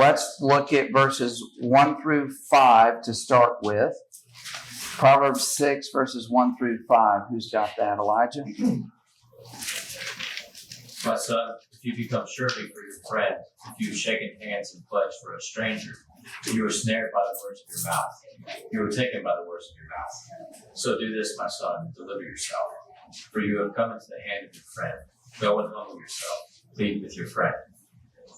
let's look at verses 1 through 5 to start with. Proverbs 6, verses 1 through 5. Who's got that, Elijah? My son, if you become surety for your friend, if you have shaken hands and pledged for a stranger, you are snared by the words of your mouth. You are taken by the words of your mouth. So do this, my son, deliver yourself. For you have come into the hand of your friend. Go and humble yourself. Plead with your friend.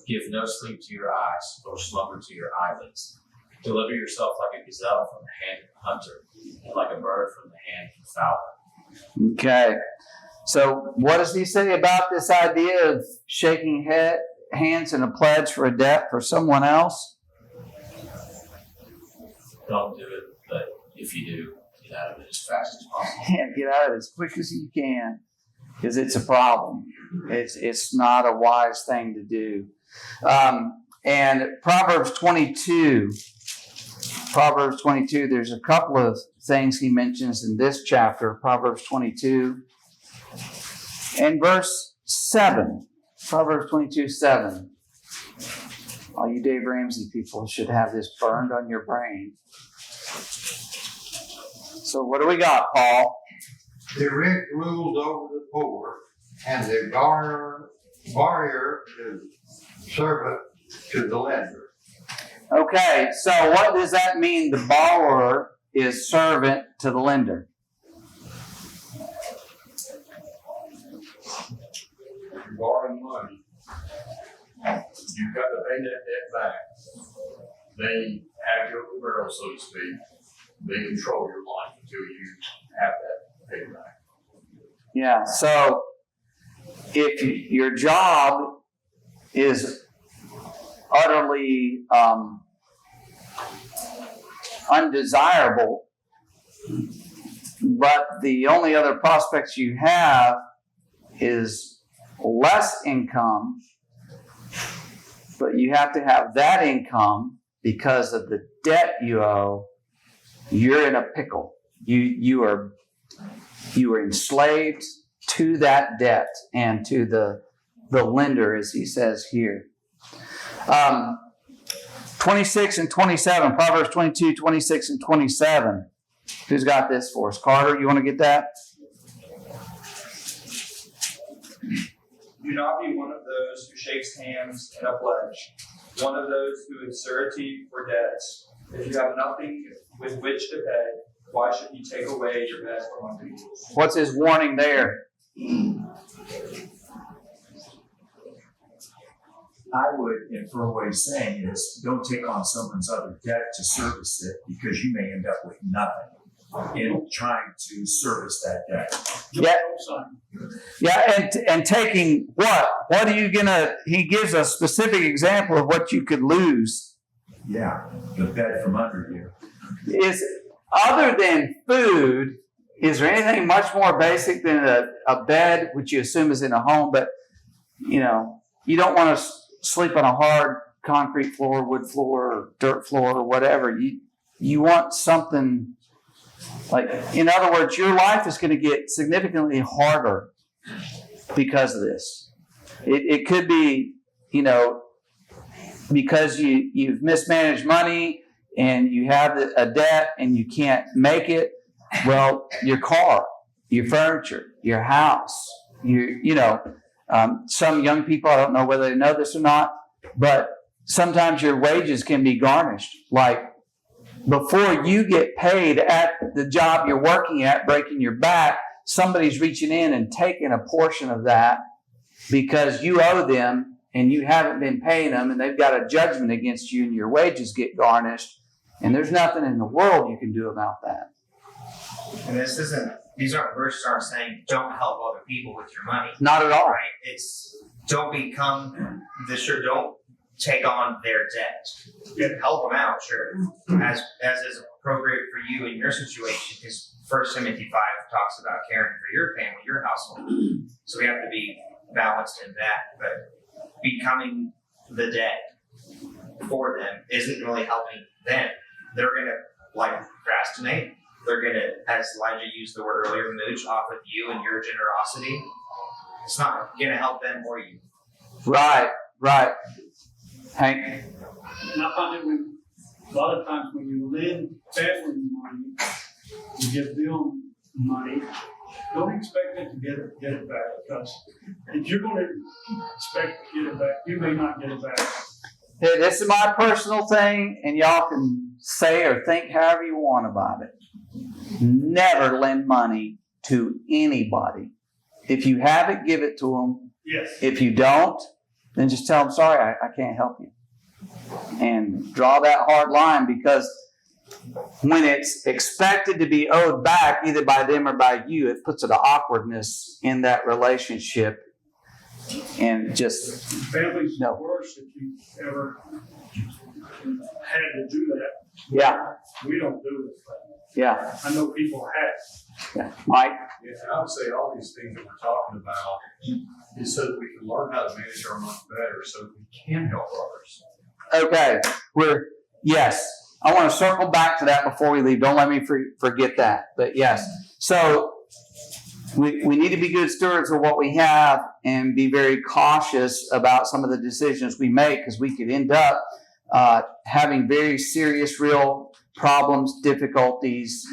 Give no sleep to your eyes, or slumber to your eyelids. Deliver yourself like a gazelle from the hand of the hunter, and like a bird from the hand of the fowler. Okay. So what does he say about this idea of shaking hands in a pledge for a debt for someone else? Don't do it, but if you do, get out of it as fast as possible. Yeah, get out of it as quick as you can, because it's a problem. It's not a wise thing to do. And Proverbs 22, there's a couple of things he mentions in this chapter, Proverbs 22 and verse 7. Proverbs 22, 7. All you Dave Ramsey people should have this burned on your brain. So what do we got, Paul? The rich rules over the poor, and the borrower is servant to the lender. Okay, so what does that mean? The borrower is servant to the lender. You're borrowing money. You've got to pay that debt back. They have your barrel, so to speak. They control your life until you have that paid back. Yeah, so if your job is utterly undesirable, but the only other prospects you have is less income, but you have to have that income because of the debt you owe, you're in a pickle. You are enslaved to that debt and to the lender, as he says here. 26 and 27, Proverbs 22, 26 and 27. Who's got this for us? Carter, you want to get that? Do not be one of those who shakes hands in a pledge, one of those who is surety for debts. If you have nothing with which to pay, why should he take away your bed from under you? What's his warning there? I would infer what he's saying is don't take on someone's other debt to service it, because you may end up with nothing in trying to service that debt. Yeah, and taking what? What are you gonna? He gives a specific example of what you could lose. Yeah, the bed from under you. Is other than food, is there anything much more basic than a bed, which you assume is in a home? But you don't want to sleep on a hard concrete floor, wood floor, or dirt floor, or whatever. You want something. Like, in other words, your life is going to get significantly harder because of this. It could be, because you've mismanaged money and you have a debt and you can't make it. Well, your car, your furniture, your house, some young people, I don't know whether they know this or not, but sometimes your wages can be garnished. Like, before you get paid at the job you're working at, breaking your back, somebody's reaching in and taking a portion of that because you owe them and you haven't been paying them, and they've got a judgment against you and your wages get garnished, and there's nothing in the world you can do about that. And these verses aren't saying don't help other people with your money. Not at all. Right? It's don't take on their debt. You can help them out, sure, as is appropriate for you in your situation, because 1 Timothy 5 talks about caring for your family, your household. So we have to be balanced in that. But becoming the debt for them isn't really helping them. They're going to procrastinate. They're going to, as Elijah used the word earlier, mooch off of you and your generosity. It's not going to help them or you. Right. Hank? And I find that a lot of times when you lend family money, you give them money, don't expect it to get it back, because if you're going to expect to get it back, you may not get it back. Hey, this is my personal thing, and y'all can say or think however you want about it. Never lend money to anybody. If you have it, give it to them. Yes. If you don't, then just tell them, sorry, I can't help you. And draw that hard line, because when it's expected to be owed back, either by them or by you, it puts an awkwardness in that relationship. And just Family's no. worse if you ever had to do that. Yeah. We don't do it. Yeah. I know people have. Yeah. Mike? Yeah, and I would say all these things that we're talking about is so that we can learn how to manage our money better, so that we can help others. Okay. Yes. I want to circle back to that before we leave. Don't let me forget that. But yes. So we need to be good stewards of what we have and be very cautious about some of the decisions we make, because we could end up having very serious, real problems, difficulties,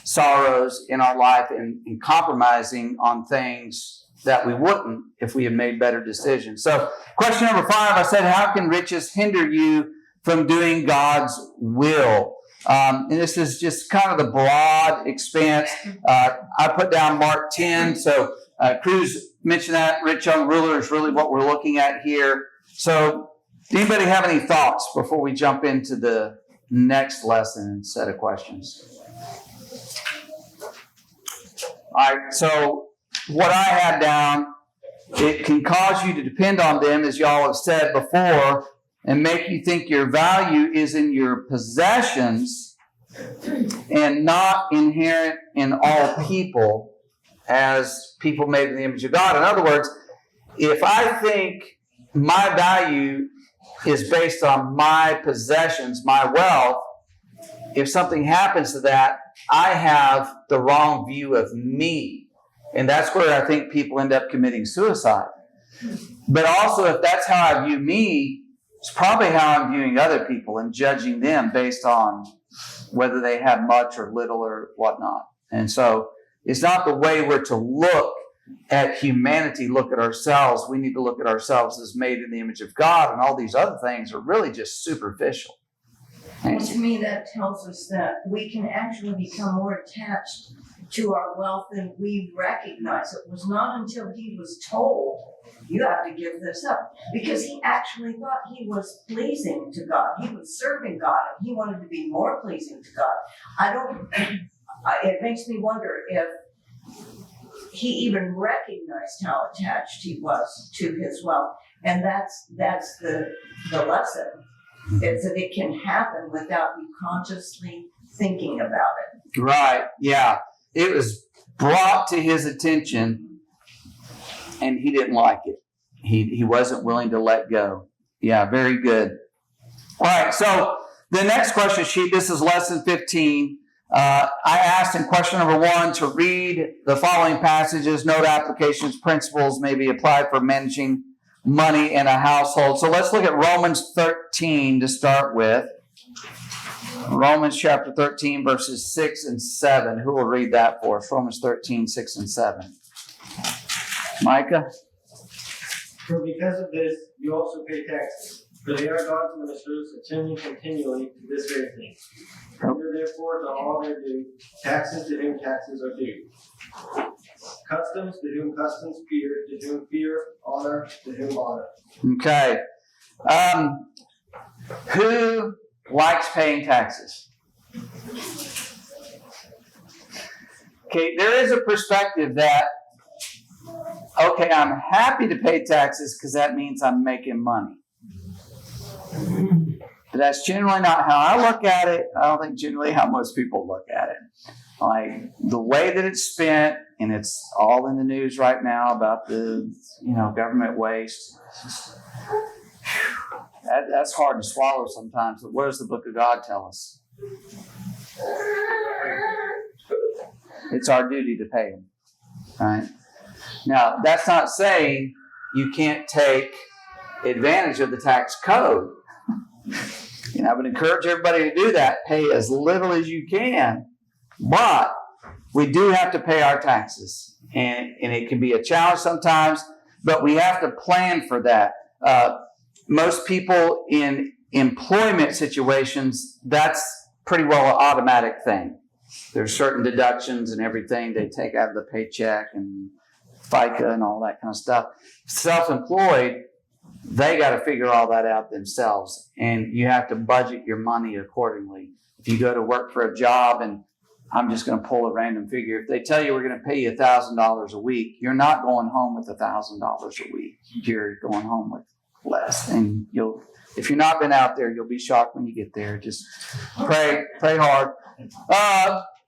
sorrows in our life, and compromising on things that we wouldn't if we had made better decisions. So question number 5, I said, how can riches hinder you from doing God's will? And this is just kind of the broad expanse. I put down Mark 10. So Cruz mentioned that. Rich young ruler is really what we're looking at here. So do anybody have any thoughts before we jump into the next lesson and set of questions? All right. So what I had down, it can cause you to depend on them, as y'all have said before, and make you think your value is in your possessions and not inherent in all people, as people made in the image of God. In other words, if I think my value is based on my possessions, my wealth, if something happens to that, I have the wrong view of me. And that's where I think people end up committing suicide. But also, if that's how I view me, it's probably how I'm viewing other people and judging them based on whether they have much or little or whatnot. And so it's not the way we're to look at humanity, look at ourselves. We need to look at ourselves as made in the image of God, and all these other things are really just superficial. Well, to me, that tells us that we can actually become more attached to our wealth than we recognize. It was not until he was told, you have to give this up, because he actually thought he was pleasing to God. He was serving God, and he wanted to be more pleasing to God. It makes me wonder if he even recognized how attached he was to his wealth. And that's the lesson, is that it can happen without you consciously thinking about it. Right, yeah. It was brought to his attention, and he didn't like it. He wasn't willing to let go. Yeah, very good. All right, so the next question sheet, this is lesson 15. I asked in question number 1 to read the following passages, note applications, principles may be applied for managing money in a household. So let's look at Romans 13 to start with. Romans chapter 13, verses 6 and 7. Who will read that for us? Romans 13, 6 and 7. Micah? For because of this, you also pay taxes, for they are God's ministers, attending continually to this very thing. Render therefore to all their due, taxes to whom taxes are due, customs to whom customs, fear to whom fear, honor to whom honor. Okay. Who likes paying taxes? Okay, there is a perspective that, okay, I'm happy to pay taxes because that means I'm making money. But that's generally not how I look at it. I don't think generally how most people look at it. Like the way that it's spent, and it's all in the news right now about the, government waste. That's hard to swallow sometimes. But what does the Book of God tell us? It's our duty to pay them. Right? Now, that's not saying you can't take advantage of the tax code. And I would encourage everybody to do that. Pay as little as you can. But we do have to pay our taxes. And it can be a challenge sometimes, but we have to plan for that. Most people in employment situations, that's pretty well an automatic thing. There's certain deductions and everything they take out of the paycheck and FICA and all that kind of stuff. Self-employed, they got to figure all that out themselves, and you have to budget your money accordingly. If you go to work for a job, and I'm just going to pull a random figure, if they tell you we're going to pay you $1,000 a week, you're not going home with $1,000 a week. You're going home with less, and if you've not been out there, you'll be shocked when you get there. Just pray hard.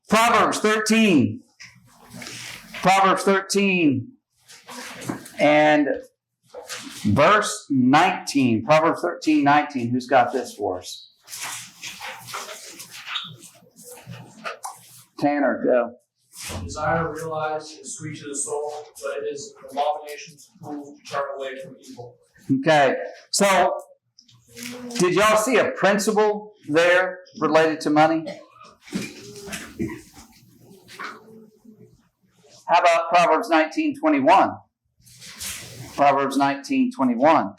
Proverbs 13. Proverbs 13 and verse 19. Proverbs 13:19. Who's got this for us? Tanner, go. Desire realized is sweet to the soul, but it is an abomination to fools to turn away from evil. Okay, so did y'all see a principle there related to money? How about Proverbs 19:21? Proverbs 19:21.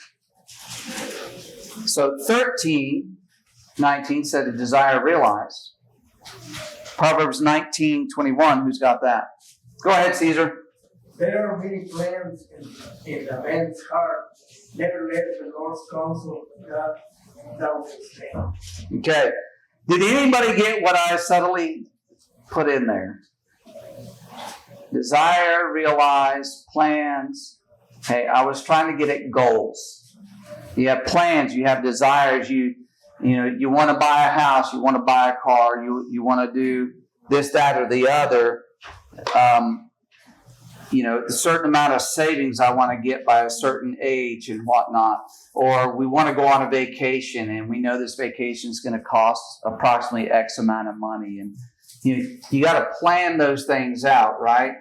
So 13:19 said a desire realized. Proverbs 19:21, who's got that? Go ahead, Caesar. There are many plans in a man's heart. Never let the Lord's counsel thou stand. Okay. Did anybody get what I subtly put in there? Desire, realize, plans. Hey, I was trying to get at goals. You have plans, you have desires, you want to buy a house, you want to buy a car, you want to do this, that, or the other. A certain amount of savings I want to get by a certain age and whatnot. Or we want to go on a vacation and we know this vacation is going to cost approximately X amount of money. And you got to plan those things out, right?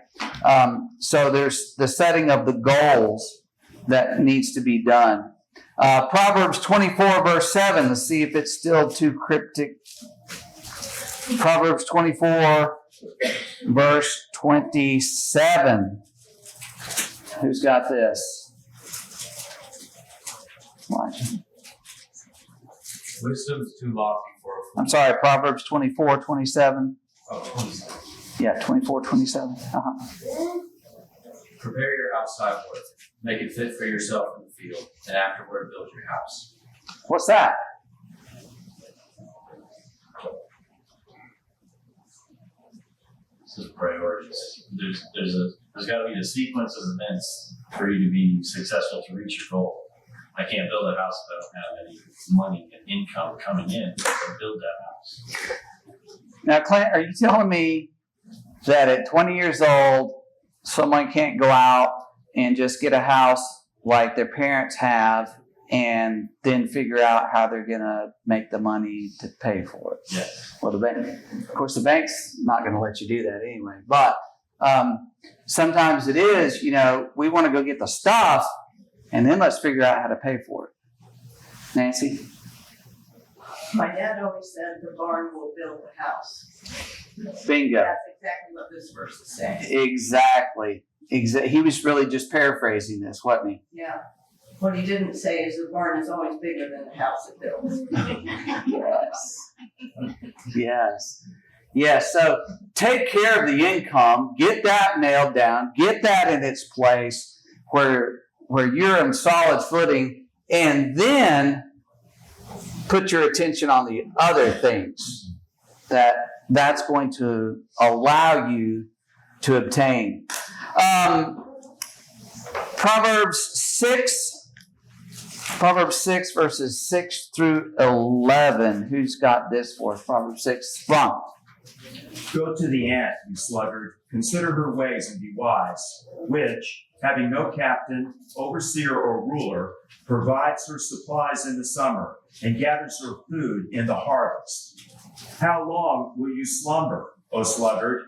So there's the setting of the goals that needs to be done. Proverbs 24, verse 7. Let's see if it's still too cryptic. Proverbs 24, verse 27. Who's got this? Wisdom is too lofty for a fool. I'm sorry, Proverbs 24, 27. Oh, 27. Yeah, 24, 27. Prepare your outside work. Make it fit for yourself in the field, and afterward build your house. What's that? This is priorities. There's got to be a sequence of events for you to be successful to reach your goal. I can't build a house if I don't have any money and income coming in to build that house. Now, Clint, are you telling me that at 20 years old, someone can't go out and just get a house like their parents have and then figure out how they're going to make the money to pay for it? Yeah. Well, of course, the bank's not going to let you do that anyway. But sometimes it is, we want to go get the stuff and then let's figure out how to pay for it. Nancy? My dad always said the barn will build the house. Bingo. That's exactly what this verse is saying. Exactly. He was really just paraphrasing this, wasn't he? Yeah. What he didn't say is the barn is always bigger than the house it builds. Yes. So take care of the income, get that nailed down, get that in its place where you're on solid footing, and then put your attention on the other things that's going to allow you to obtain. Proverbs 6, verses 6 through 11. Who's got this for us? Proverbs 6. Ron. Go to the ant, you sluggard. Consider her ways and be wise, which, having no captain, overseer, or ruler, provides her supplies in the summer and gathers her food in the harvest. How long will you slumber, O sluggard?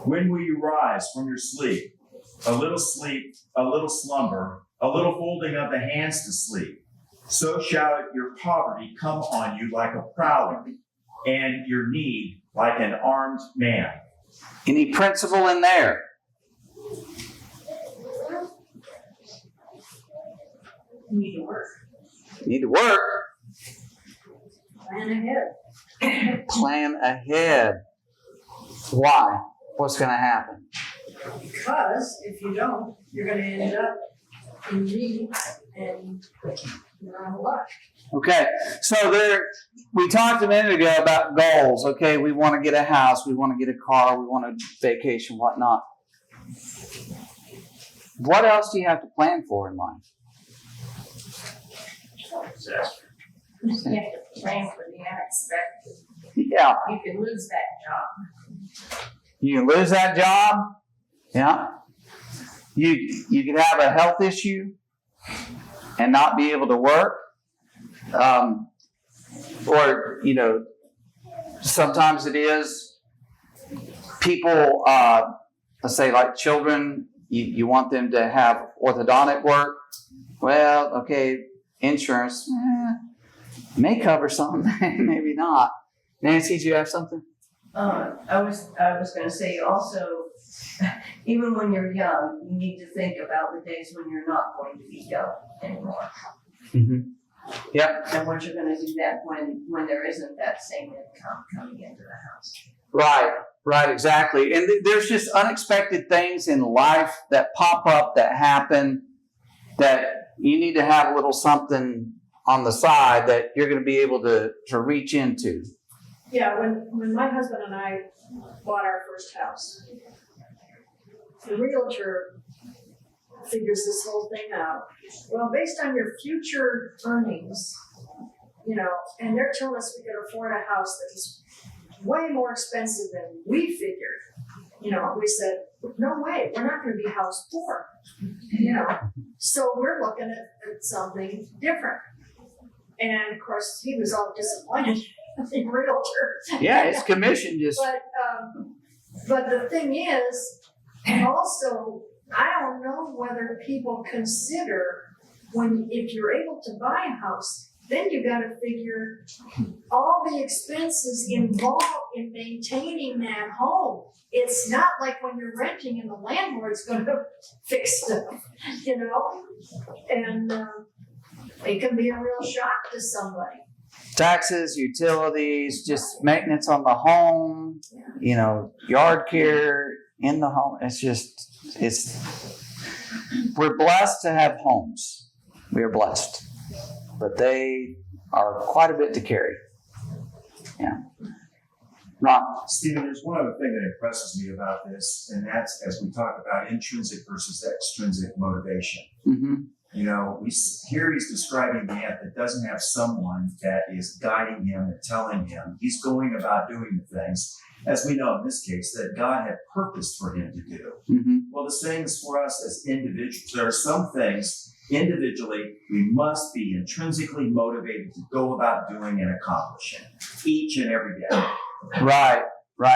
When will you rise from your sleep? A little slumber, a little folding of the hands to sleep. So shall your poverty come on you like a prowler, and your need like an armed man. Any principle in there? You need to work. You need to work. Plan ahead. Plan ahead. Why? What's going to happen? Because if you don't, you're going to end up in need and you're out of luck. Okay, so we talked a minute ago about goals. Okay, we want to get a house, we want to get a car, we want a vacation, whatnot. What else do you have to plan for in life? You have to plan for the unexpected. Yeah. You can lose that job. You can lose that job. Yeah. You could have a health issue and not be able to work. Or, sometimes it is people, let's say like children, you want them to have orthodontic work. Well, okay, insurance may cover something, maybe not. Nancy, do you have something? I was going to say also, even when you're young, you need to think about the days when you're not going to be young anymore. Mm-hmm. Yep. And what you're going to do that when there isn't that same income coming into the house. Right, exactly. And there's just unexpected things in life that pop up, that happen, that you need to have a little something on the side that you're going to be able to reach into. Yeah, when my husband and I bought our first house, the realtor figures this whole thing out. Well, based on your future earnings, and they're telling us we could afford a house that was way more expensive than we figured. We said, no way, we're not going to be house poor. So we're looking at something different. And of course, he was all disappointed. The realtor. Yeah, it's commission just. But the thing is, also, I don't know whether people consider if you're able to buy a house, then you got to figure all the expenses involved in maintaining that home. It's not like when you're renting and the landlord's going to fix stuff, and it can be a real shock to somebody. Taxes, utilities, just maintenance on the home, yard care in the home. We're blessed to have homes. We are blessed. But they are quite a bit to carry. Yeah. Ron? Stephen, there's one other thing that impresses me about this, and that's as we talk about intrinsic versus extrinsic motivation. Mm-hmm. Here he's describing the ant that doesn't have someone that is guiding him and telling him he's going about doing the things, as we know in this case, that God had purposed for him to do. Mm-hmm. Well, the same is for us as individuals. There are some things individually we must be intrinsically motivated to go about doing and accomplishing each and every day. Right,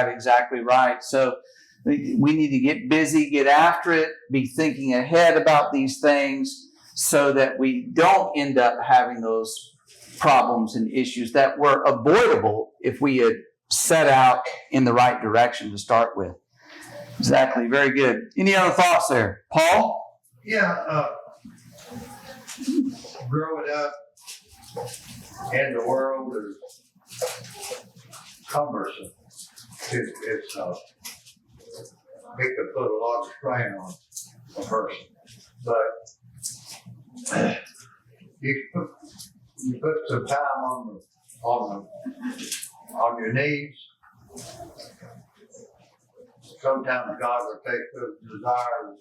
exactly right. So we need to get busy, get after it, be thinking ahead about these things so that we don't end up having those problems and issues that were avoidable if we had set out in the right direction to start with. Exactly, very good. Any other thoughts there? Paul? Yeah, growing up in the world is cumbersome. It can put a lot of strain on a person. But you put some time on your knees. Sometimes God will take those desires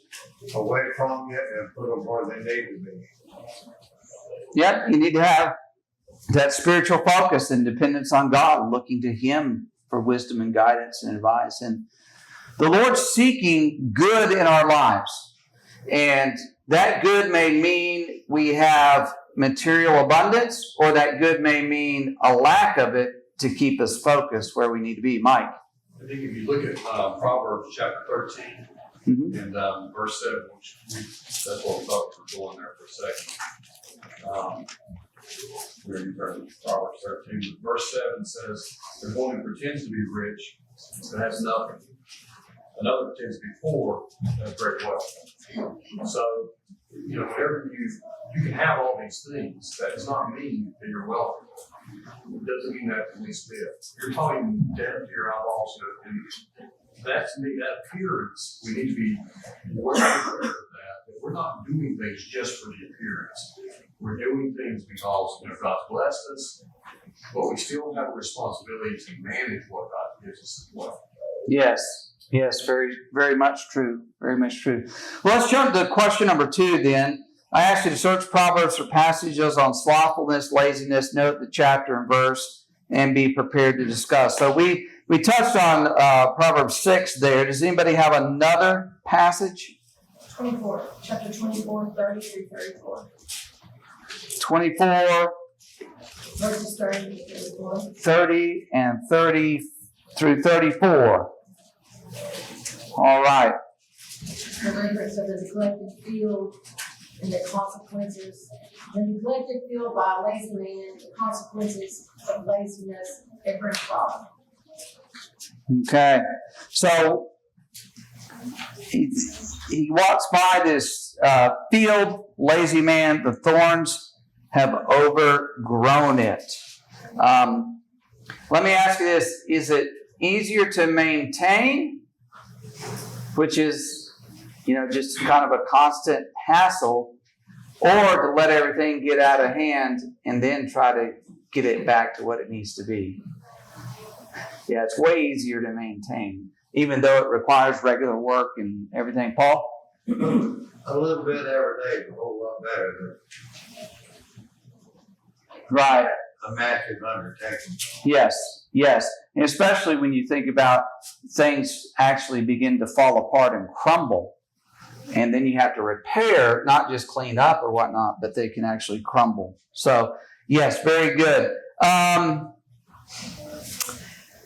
away from you and put them where they need to be. Yep, you need to have that spiritual focus and dependence on God, looking to Him for wisdom and guidance and advice. And the Lord's seeking good in our lives. And that good may mean we have material abundance, or that good may mean a lack of it to keep us focused where we need to be. Mike? I think if you look at Proverbs chapter 13 and verse 7, that's what we thought we were going there for a second. where you turn to Proverbs 13. Verse 7 says, there's one who pretends to be rich but has nothing. Another pretends to be poor and has great wealth. So, whenever you can have all these things, that does not mean that you're wealthy. It doesn't mean that the least bit. You're talking debt to your eyeballs, and that's me, that appearance. We need to be aware of that we're not doing things just for the appearance. We're doing things because God's blessed us, but we still have a responsibility to manage what God gives us as well. Yes, very, very much true. Very much true. Well, let's jump to question number 2 then. I asked you to search Proverbs for passages on slothfulness, laziness, note the chapter and verse, and be prepared to discuss. So we touched on Proverbs 6 there. Does anybody have another passage? 24, chapter 24, 30 through 34. 24, Verses 30 through 34. 30, and 30 through 34. All right. The remembrance of the neglected field and the consequences. The neglected field by a lazy man, the consequences of laziness, it brings problem. Okay. So he walks by this field, lazy man, the thorns have overgrown it. Let me ask you this. Is it easier to maintain, which is, just kind of a constant hassle, or to let everything get out of hand and then try to get it back to what it needs to be? Yeah, it's way easier to maintain, even though it requires regular work and everything. Paul? A little bit every day is a whole lot better than Right. a massive undertaking. Yes. And especially when you think about things actually begin to fall apart and crumble. And then you have to repair, not just clean up or whatnot, but they can actually crumble. So, yes, very good.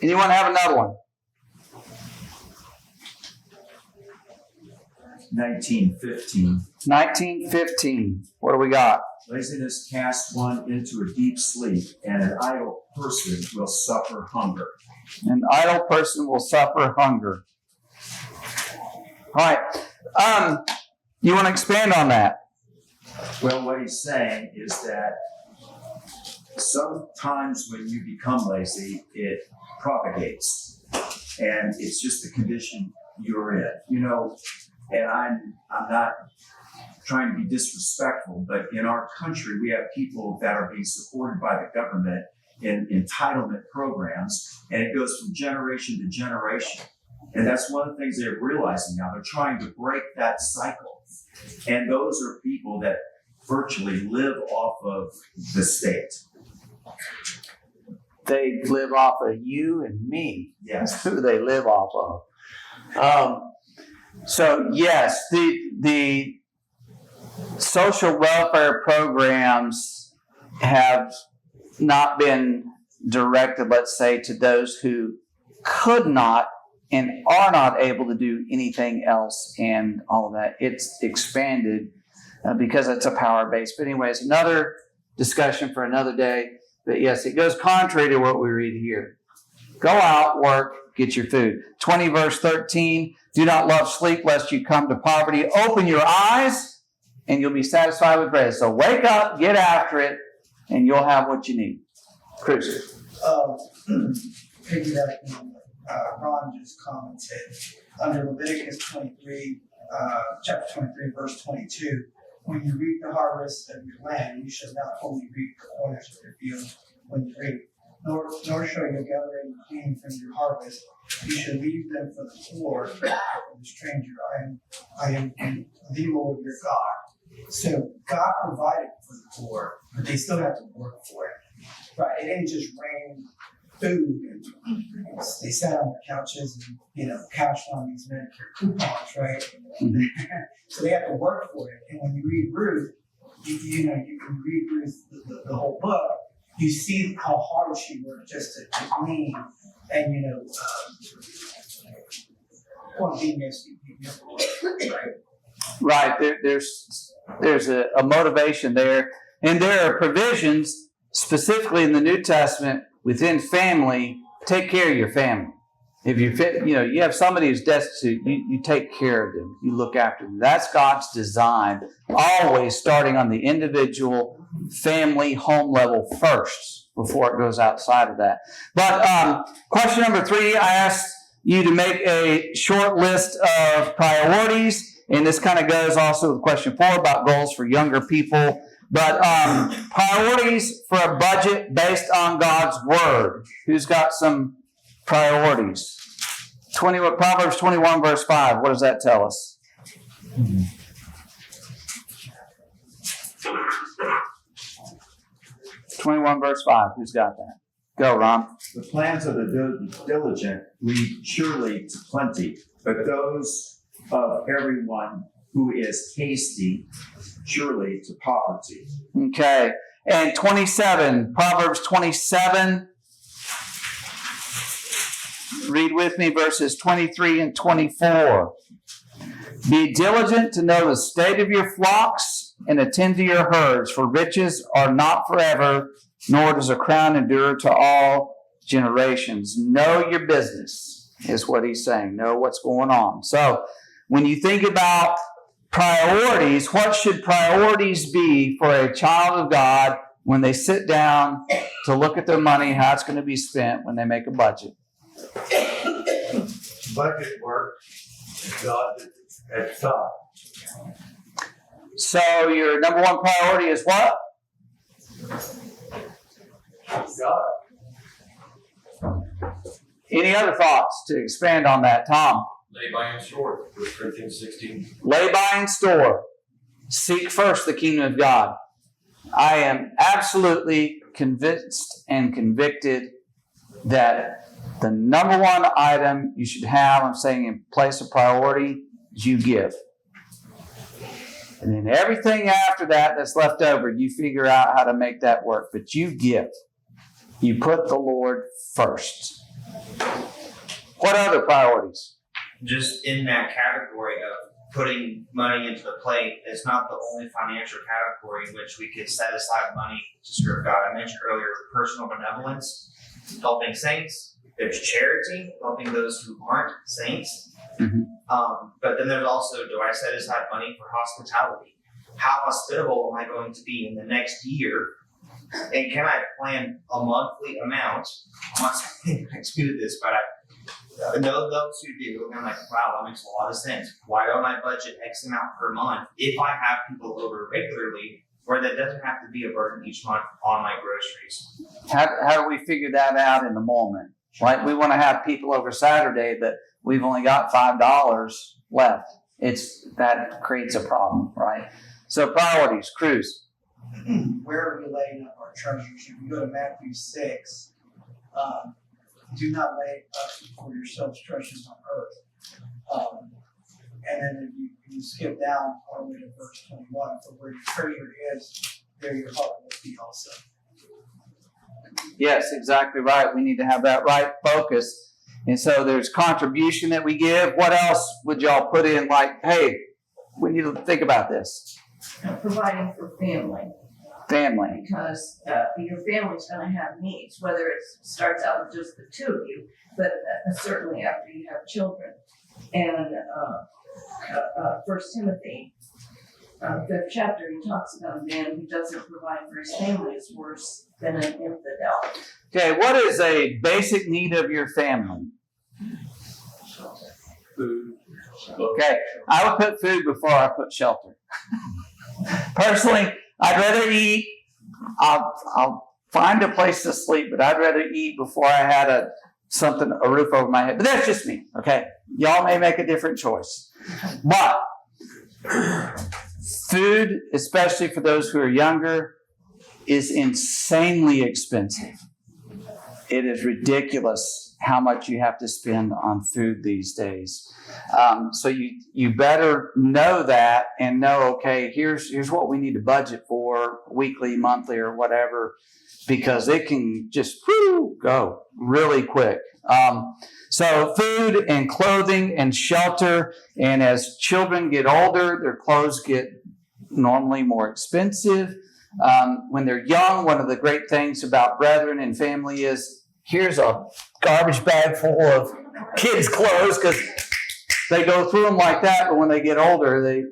Anyone have another one? 19:15. 19:15. What do we got? Laziness casts one into a deep sleep, and an idle person will suffer hunger. An idle person will suffer hunger. All right. You want to expand on that? Well, what he's saying is that sometimes when you become lazy, it propagates, and it's just the condition you're in. And I'm not trying to be disrespectful, but in our country, we have people that are being supported by the government in entitlement programs, and it goes from generation to generation. And that's one of the things they're realizing now. They're trying to break that cycle. And those are people that virtually live off of the state. They live off of you and me. Yes. That's who they live off of. So yes, the social welfare programs have not been directed, let's say, to those who could not and are not able to do anything else and all of that. It's expanded because it's a power base. But anyways, another discussion for another day. But yes, it goes contrary to what we read here. Go out, work, get your food. 20 verse 13, do not love sleep lest you come to poverty. Open your eyes and you'll be satisfied with bread. So wake up, get after it, and you'll have what you need. Cruz. Piggybacking on what Ron just commented, under Leviticus 23, chapter 23, verse 22, when you reap the harvest of your land, you shall not only reap the corners of your field when you reap, nor shall you gather any gain from your harvest. You shall leave them for the poor and the stranger. I am the Lord your God. So God provided for the poor, but they still have to work for it. Right? It didn't just rain food and they sat on their couches and couched on these Medicare coupons, right? Mm-hmm. So they have to work for it. And when you read Ruth, you can read Ruth the whole book. You see how hard she worked just to glean and being right? Right. There's a motivation there. And there are provisions specifically in the New Testament within family. Take care of your family. If you have somebody who's destitute, you take care of them. You look after them. That's God's design, always starting on the individual, family, home level first before it goes outside of that. But question number 3, I asked you to make a short list of priorities. And this kind of goes also with question 4 about goals for younger people. But priorities for a budget based on God's Word. Who's got some priorities? Proverbs 21, verse 5. What does that tell us? (21 verse 5). Who's got that? Go, Ron. The plans of the diligent lead surely to plenty, but those of everyone who is hasty surely to poverty. Okay. And 27, Proverbs 27. Read with me verses 23 and 24. Be diligent to know the state of your flocks and attend to your herds, for riches are not forever, nor does a crown endure to all generations. Know your business, is what he's saying. Know what's going on. So when you think about priorities, what should priorities be for a child of God when they sit down to look at their money, how it's going to be spent when they make a budget? Budget work, God at the top. So your number one priority is what? God. Any other thoughts to expand on that, Tom? Lay by and store, 1 Corinthians 16. Lay by and store. Seek first the kingdom of God. I am absolutely convinced and convicted that the number one item you should have, I'm saying in place of priority, is you give. And then everything after that that's left over, you figure out how to make that work. But you give. You put the Lord first. What other priorities? Just in that category of putting money into the plate, it's not the only financial category in which we could set aside money to serve God. I mentioned earlier personal benevolence, helping saints. There's charity, helping those who aren't saints. Mm-hmm. But then there's also, do I set aside money for hospitality? How hospitable am I going to be in the next year? And can I plan a monthly amount? I'm not saying I do this, but I know those who do. And I'm like, wow, that makes a lot of sense. Why don't I budget X amount per month if I have people over regularly, where that doesn't have to be a burden each month on my groceries? How do we figure that out in the moment? Right? We want to have people over Saturday, but we've only got $5 left. That creates a problem, right? So priorities, Cruz. Where are we laying up our treasures? If you go to Matthew 6, do not lay up for yourselves treasures on earth. And then if you skip down all the way to verse 21, for where your treasure is, there your heart will be also. Yes, exactly right. We need to have that right focus. And so there's contribution that we give. What else would y'all put in? Like, hey, we need to think about this. Providing for family. Family. Because your family's going to have needs, whether it starts out with just the two of you, but certainly after you have children. And 1 Timothy, 5th chapter, he talks about a man who doesn't provide for his family is worse than an infidel. Okay, what is a basic need of your family? Food. Okay, I would put food before I put shelter. Personally, I'd rather eat. I'll find a place to sleep, but I'd rather eat before I had a roof over my head. But that's just me, okay? Y'all may make a different choice. But food, especially for those who are younger, is insanely expensive. It is ridiculous how much you have to spend on food these days. So you better know that and know, okay, here's what we need to budget for weekly, monthly, or whatever, because it can just go really quick. So food and clothing and shelter, and as children get older, their clothes get normally more expensive. When they're young, one of the great things about brethren and family is here's a garbage bag full of kids' clothes, because they go through them like that. But when they get older,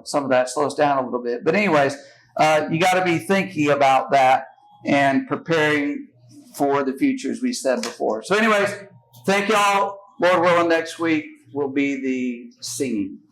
some of that slows down a little bit. But anyways, you got to be thinking about that and preparing for the future, as we said before. So anyways, thank y'all. Lord willing, next week will be the singing.